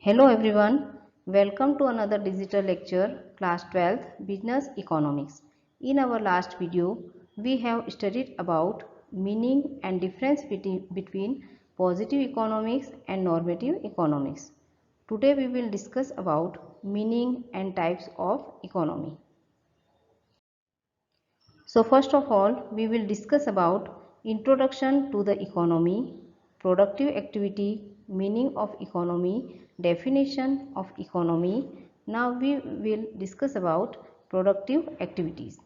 Hello everyone, welcome to another digital lecture, Class 12 Business Economics. In our last video, we have studied about meaning and difference between positive economics and normative economics. Today we will discuss about meaning and types of economy. So first of all, we will discuss about introduction to the economy, productive activity, meaning of economy, definition of economy. Now we will discuss about productive activities.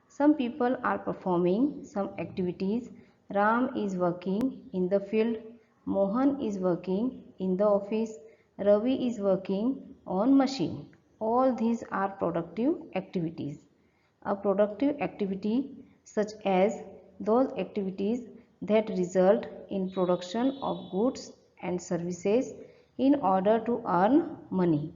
Some people are performing some activities. Ram is working in the field, Mohan is working in the office, Ravi is working on machine. All these are productive activities. A productive activity such as those activities that result in production of goods and services in order to earn money.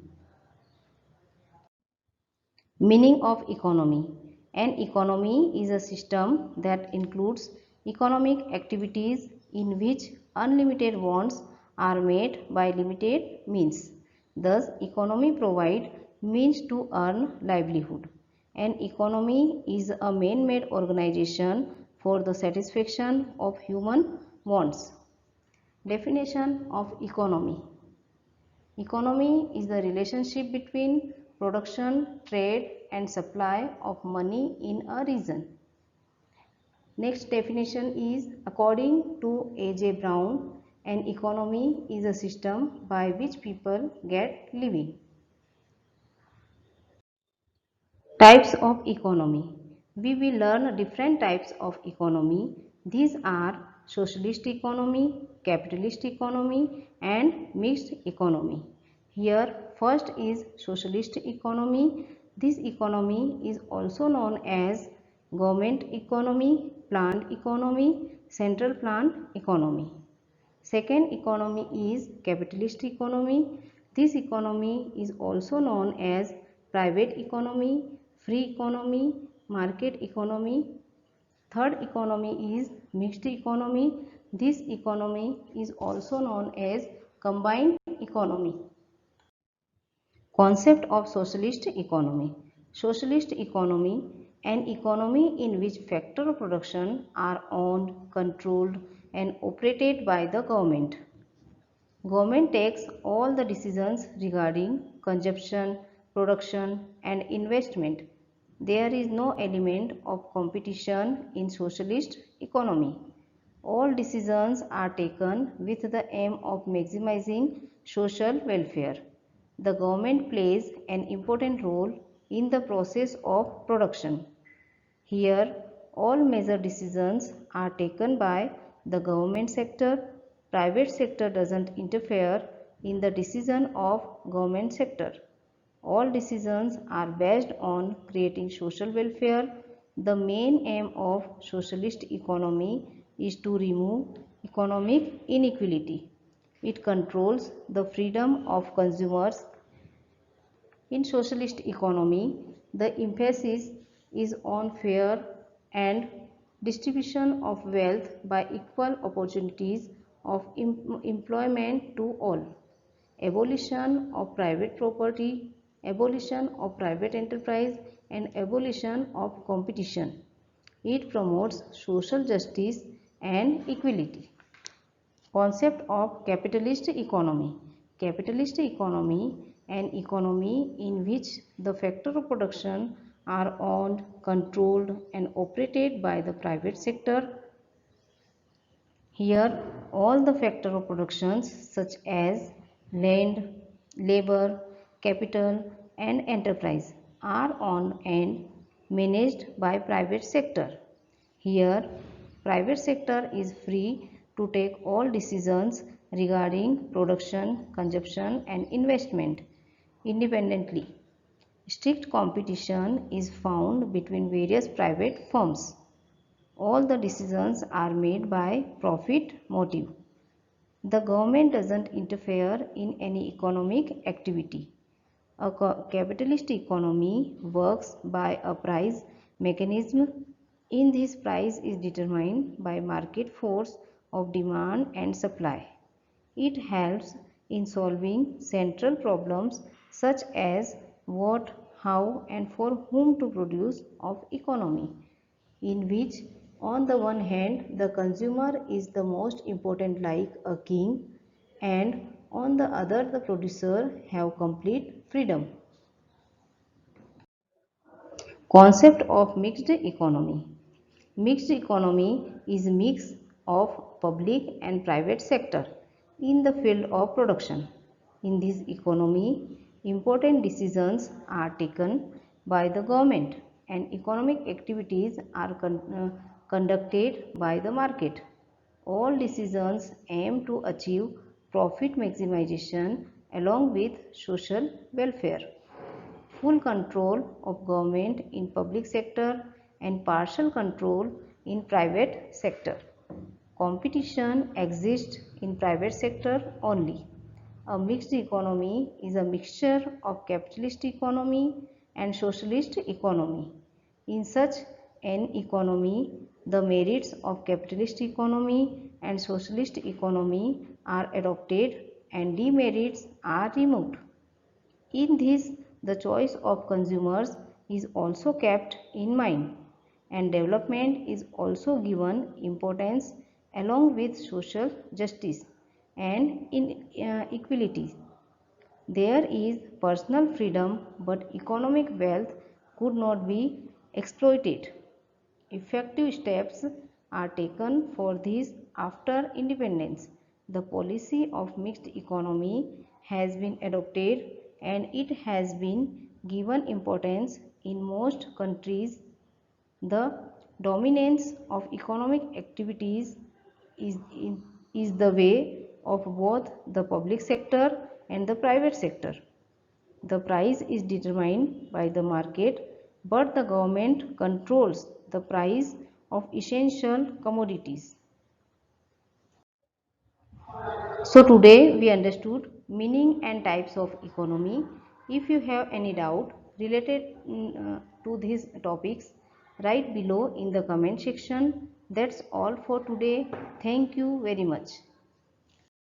Meaning of economy. An economy is a system that includes economic activities in which unlimited wants are met by limited means. Thus, economy provides means to earn livelihood. An economy is a man-made organization for the satisfaction of human wants. Definition of economy. Economy is the relationship between production, trade and supply of money in a region. Next definition is, according to A.J. Brown, an economy is a system by which people get living. Types of economy. We will learn different types of economy. These are socialist economy, capitalist economy and mixed economy. Here first is socialist economy. This economy is also known as government economy, planned economy, central planned economy. Second economy is capitalist economy. This economy is also known as private economy, free economy, market economy. Third economy is mixed economy. This economy is also known as combined economy. Concept of socialist economy. Socialist economy, an economy in which factors of production are owned, controlled and operated by the government. Government takes all the decisions regarding consumption, production and investment. There is no element of competition in socialist economy. All decisions are taken with the aim of maximizing social welfare. The government plays an important role in the process of production. Here, all major decisions are taken by the government sector. Private sector doesn't interfere in the decision of government sector. All decisions are based on creating social welfare. The main aim of socialist economy is to remove economic inequality. It controls the freedom of consumers. In socialist economy, the emphasis is on fair and distribution of wealth by equal opportunities of employment to all, abolition of private property, abolition of private enterprise and abolition of competition. It promotes social justice and equality. Concept of capitalist economy. Capitalist economy, an economy in which the factors of production are owned, controlled and operated by the private sector. Here all the factors of production such as land, labor, capital and enterprise are owned and managed by private sector. Here private sector is free to take all decisions regarding production, consumption and investment independently. Strict competition is found between various private firms. All the decisions are made by profit motive. The government doesn't interfere in any economic activity. A capitalist economy works by a price mechanism. In this, price is determined by market force of demand and supply. It helps in solving central problems such as what, how, and for whom to produce of economy, in which on the one hand the consumer is the most important like a king, and on the other the producer have complete freedom. Concept of mixed economy. Mixed economy is a mix of public and private sector in the field of production. In this economy, important decisions are taken by the government and economic activities are conducted by the market. All decisions aim to achieve profit maximization along with social welfare. Full control of government in public sector and partial control in private sector. Competition exists in private sector only. A mixed economy is a mixture of capitalist economy and socialist economy. In such an economy, the merits of capitalist economy and socialist economy are adopted and demerits are removed. In this, the choice of consumers is also kept in mind, and development is also given importance along with social justice and inequality. There is personal freedom, but economic wealth could not be exploited. Effective steps are taken for this after independence. The policy of mixed economy has been adopted and it has been given importance in most countries. The dominance of economic activities is, is the way of both the public sector and the private sector. The price is determined by the market, but the government controls the price of essential commodities. So today we understood meaning and types of economy. If you have any doubt related to these topics, write below in the comment section. That's all for today. Thank you very much.